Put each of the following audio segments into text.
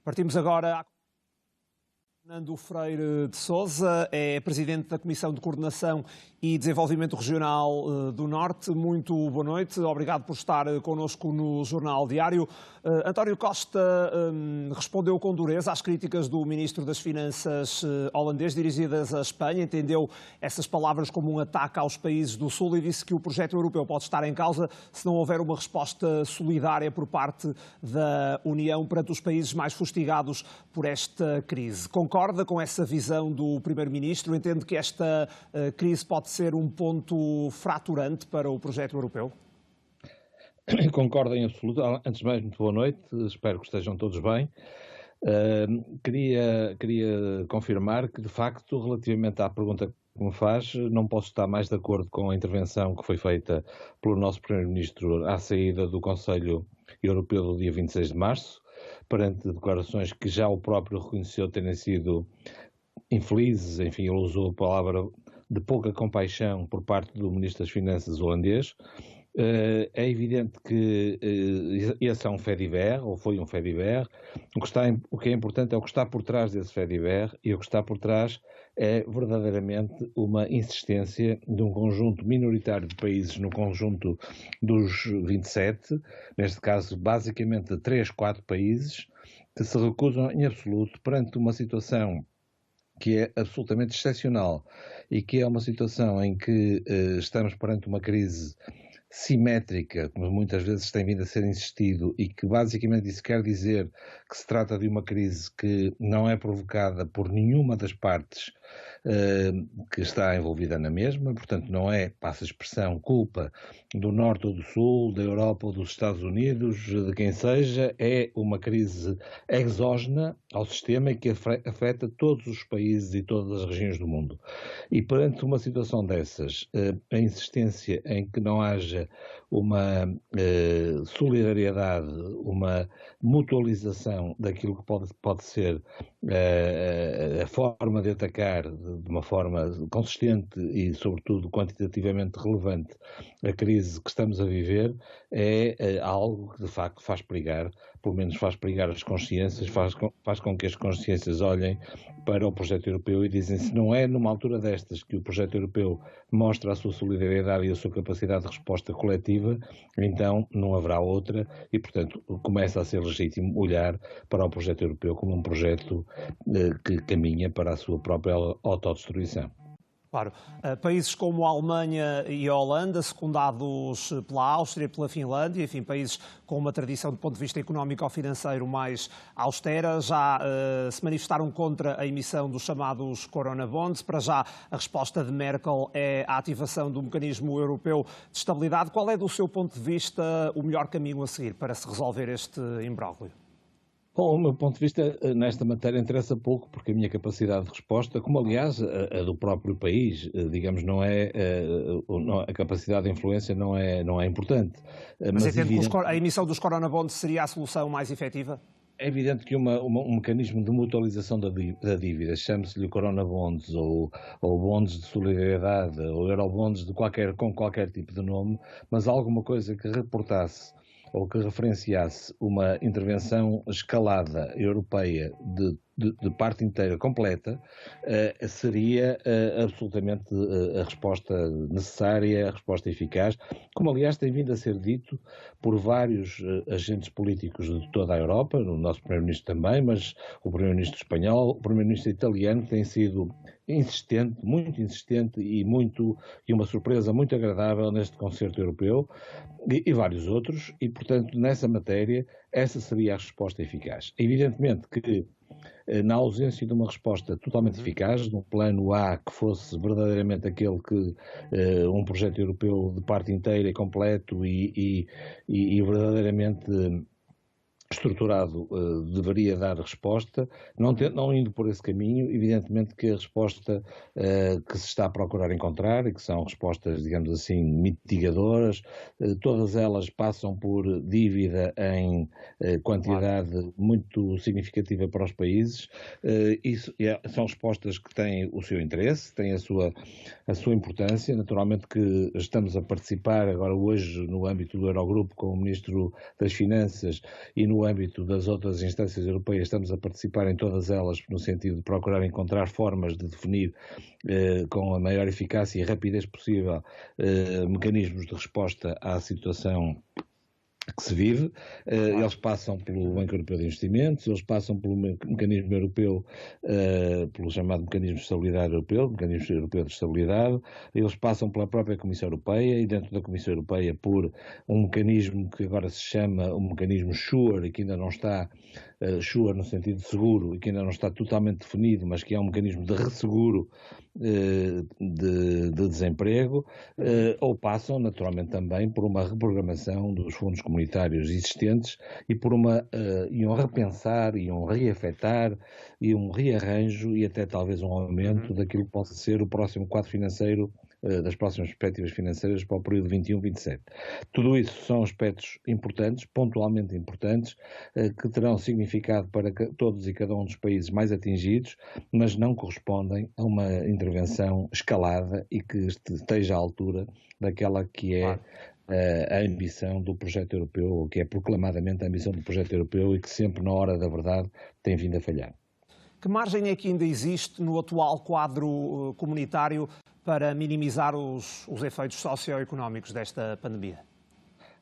Partimos agora a Fernando Freire de Sousa, é Presidente da Comissão de Coordenação e Desenvolvimento Regional do Norte. Muito boa noite, obrigado por estar connosco no Jornal Diário. António Costa respondeu com dureza às críticas do Ministro das Finanças holandês dirigidas à Espanha, entendeu essas palavras como um ataque aos países do Sul e disse que o projeto europeu pode estar em causa se não houver uma resposta solidária por parte da União perante os países mais fustigados por esta crise. Concorda com essa visão do Primeiro-Ministro? Entende que esta crise pode ser um ponto fraturante para o projeto europeu? Concordo em absoluto. Antes de mais, muito boa noite. Espero que estejam todos bem. Queria confirmar que, de facto, relativamente à pergunta que me faz, não posso estar mais de acordo com a intervenção que foi feita pelo nosso Primeiro-Ministro à saída do Conselho Europeu do dia 26 de março, perante declarações que já o próprio reconheceu terem sido infelizes. Enfim, ele usou a palavra de pouca compaixão por parte do Ministro das Finanças holandês. É evidente que esse é um fait divers, ou foi um fait divers. O que é importante é o que está por trás desse fait divers, e o que está por trás é verdadeiramente uma insistência de um conjunto minoritário de países no conjunto dos 27, neste caso basicamente de 3, 4 países, que se recusam em absoluto perante uma situação que é absolutamente excepcional e que é uma situação em que estamos perante uma crise simétrica, como muitas vezes tem vindo a ser insistido, e que basicamente isso quer dizer que se trata de uma crise que não é provocada por nenhuma das partes que está envolvida na mesma, portanto não é, passa a expressão, culpa do Norte ou do Sul, da Europa ou dos Estados Unidos, de quem seja, é uma crise exógena ao sistema e que afeta todos os países e todas as regiões do mundo. E perante uma situação dessas, a insistência em que não haja uma solidariedade, uma mutualização daquilo que pode ser a forma de atacar de uma forma consistente e, sobretudo, quantitativamente relevante a crise que estamos a viver, é algo que, de facto, faz perigar, pelo menos faz perigar as consciências, faz com que as consciências olhem para o projeto europeu e dizem: se não é numa altura destas que o projeto europeu mostra a sua solidariedade e a sua capacidade de resposta coletiva, então não haverá outra e, portanto, começa a ser legítimo olhar para o projeto europeu como um projeto que caminha para a sua própria autodestruição. Claro. Países como a Alemanha e a Holanda, secundados pela Áustria e pela Finlândia, enfim, países com uma tradição do ponto de vista económico ou financeiro mais austera, já se manifestaram contra a emissão dos chamados Corona Bonds. Para já, a resposta de Merkel é a ativação do mecanismo europeu de estabilidade. Qual é, do seu ponto de vista, o melhor caminho a seguir para se resolver este imbróglio? Bom, o meu ponto de vista nesta matéria interessa pouco, porque a minha capacidade de resposta, como aliás a do próprio país, digamos, não é a capacidade de influência não é importante. Mas entende que a emissão dos Corona Bonds seria a solução mais efetiva? É evidente que um mecanismo de mutualização da dívida, chame-se-lhe Corona Bonds ou Bonds de Solidariedade ou Eurobonds com qualquer tipo de nome, mas alguma coisa que reportasse ou que referenciasse uma intervenção escalada europeia de parte inteira completa, seria absolutamente a resposta necessária, a resposta eficaz, como aliás tem vindo a ser dito por vários agentes políticos de toda a Europa, o nosso Primeiro-Ministro também, mas o Primeiro-Ministro espanhol, o Primeiro-Ministro italiano, que tem sido insistente, muito insistente e uma surpresa muito agradável neste concerto europeu, e vários outros, e portanto nessa matéria essa seria a resposta eficaz. Evidentemente que na ausência de uma resposta totalmente eficaz, de um plano A que fosse verdadeiramente aquele que um projeto europeu de parte inteira e completo e verdadeiramente estruturado deveria dar resposta, não indo por esse caminho, evidentemente que a resposta que se está a procurar encontrar, e que são respostas, digamos assim, mitigadoras, todas elas passam por dívida em quantidade muito significativa para os países. São respostas que têm o seu interesse, têm a sua importância. Naturalmente que estamos a participar agora hoje no âmbito do Eurogrupo com o Ministro das Finanças e no no âmbito das outras instâncias europeias estamos a participar em todas elas no sentido de procurar encontrar formas de definir com a maior eficácia e rapidez possível mecanismos de resposta à situação que se vive. Eles passam pelo Banco Europeu de Investimentos, eles passam pelo mecanismo europeu, pelo chamado mecanismo de estabilidade europeu, mecanismo europeu de estabilidade, eles passam pela própria Comissão Europeia e dentro da Comissão Europeia por um mecanismo que agora se chama o mecanismo SURE, e que ainda não está, SURE no sentido de seguro, e que ainda não está totalmente definido, mas que é um mecanismo de resseguro de desemprego, ou passam naturalmente também por uma reprogramação dos fundos comunitários existentes e por e um repensar e um reafetar e um rearranjo e até talvez um aumento daquilo que possa ser o próximo quadro financeiro, das próximas perspectivas financeiras para o período 21-27. Tudo isso são aspectos importantes, pontualmente importantes, que terão significado para todos e cada um dos países mais atingidos, mas não correspondem a uma intervenção escalada e que esteja à altura daquela que é a ambição do projeto europeu, ou que é proclamadamente a ambição do projeto europeu e que sempre na hora da verdade tem vindo a falhar. Que margem é que ainda existe no atual quadro comunitário para minimizar os efeitos socioeconómicos desta pandemia?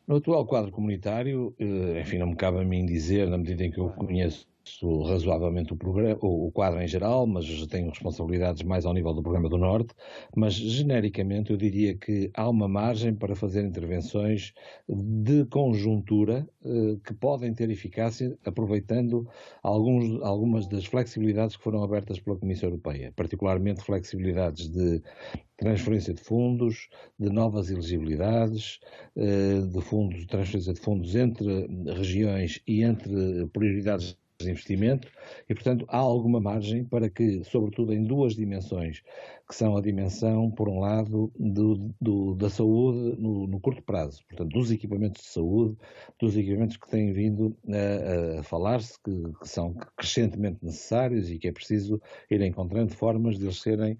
No atual quadro comunitário, enfim, não me cabe a mim dizer, na medida em que eu conheço razoavelmente o quadro em geral, mas tenho responsabilidades mais ao nível do Programa do Norte, mas genericamente eu diria que há uma margem para fazer intervenções de conjuntura que podem ter eficácia aproveitando algumas das flexibilidades que foram abertas pela Comissão Europeia, particularmente flexibilidades de transferência de fundos, de novas elegibilidades, de transferência de fundos entre regiões e entre prioridades de investimento e, portanto, há alguma margem para que, sobretudo em duas dimensões, que são a dimensão, por um lado, da saúde no curto prazo, portanto, dos equipamentos de saúde, dos equipamentos que têm vindo a falar-se, que são crescentemente necessários e que é preciso ir encontrando formas de eles serem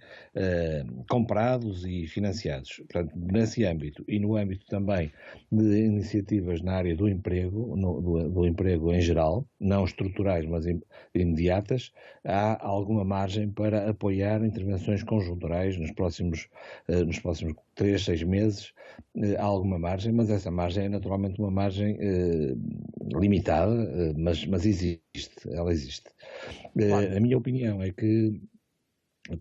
comprados e financiados. Portanto, nesse âmbito e no âmbito também de iniciativas na área do emprego, do emprego em geral, não estruturais, mas imediatas, há alguma margem para apoiar intervenções conjunturais nos próximos 3, 6 meses. Há alguma margem, mas essa margem é naturalmente uma margem limitada, mas existe, ela existe. A minha opinião é que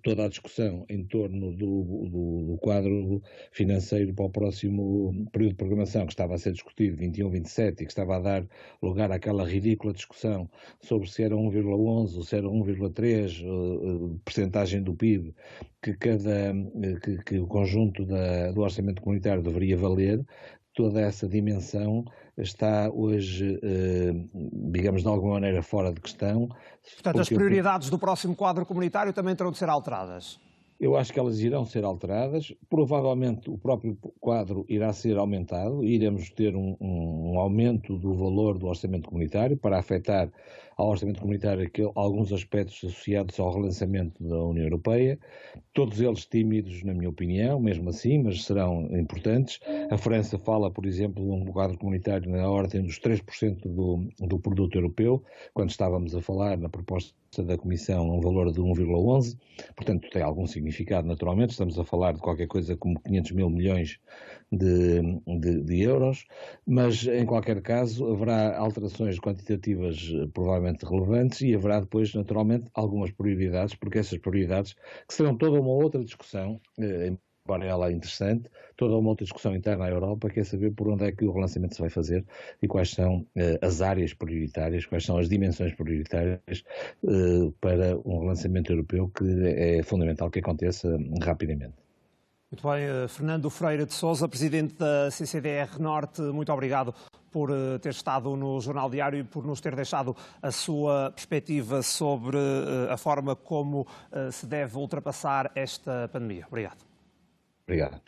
toda a discussão em torno do quadro financeiro para o próximo período de programação, que estava a ser discutido 21-27 e que estava a dar lugar àquela ridícula discussão sobre se era 1,11 ou se era 1,3 percentagem do PIB que o conjunto do orçamento comunitário deveria valer. Toda essa dimensão está hoje, digamos, de alguma maneira fora de questão. Portanto, as prioridades do próximo quadro comunitário também terão de ser alteradas? Eu acho que elas irão ser alteradas. Provavelmente o próprio quadro irá ser aumentado e iremos ter um aumento do valor do orçamento comunitário para afetar ao orçamento comunitário alguns aspectos associados ao relançamento da União Europeia, todos eles tímidos, na minha opinião, mesmo assim, mas serão importantes. A França fala, por exemplo, de um quadro comunitário na ordem dos 3% do produto europeu, quando estávamos a falar na proposta da Comissão um valor de 1,11, portanto tem algum significado naturalmente, estamos a falar de qualquer coisa como 500 mil milhões de euros, mas em qualquer caso haverá alterações quantitativas provavelmente relevantes e haverá depois naturalmente algumas prioridades, porque essas prioridades que serão toda uma outra discussão, embora ela é interessante, toda uma outra discussão interna à Europa, que é saber por onde é que o relançamento se vai fazer e quais são as áreas prioritárias, quais são as dimensões prioritárias para um relançamento europeu que é fundamental que aconteça rapidamente. Muito bem, Fernando Freire de Sousa, Presidente da CCDR Norte, muito obrigado por ter estado no Jornal Diário e por nos ter deixado a sua perspectiva sobre a forma como se deve ultrapassar esta pandemia. Obrigado. Obrigado.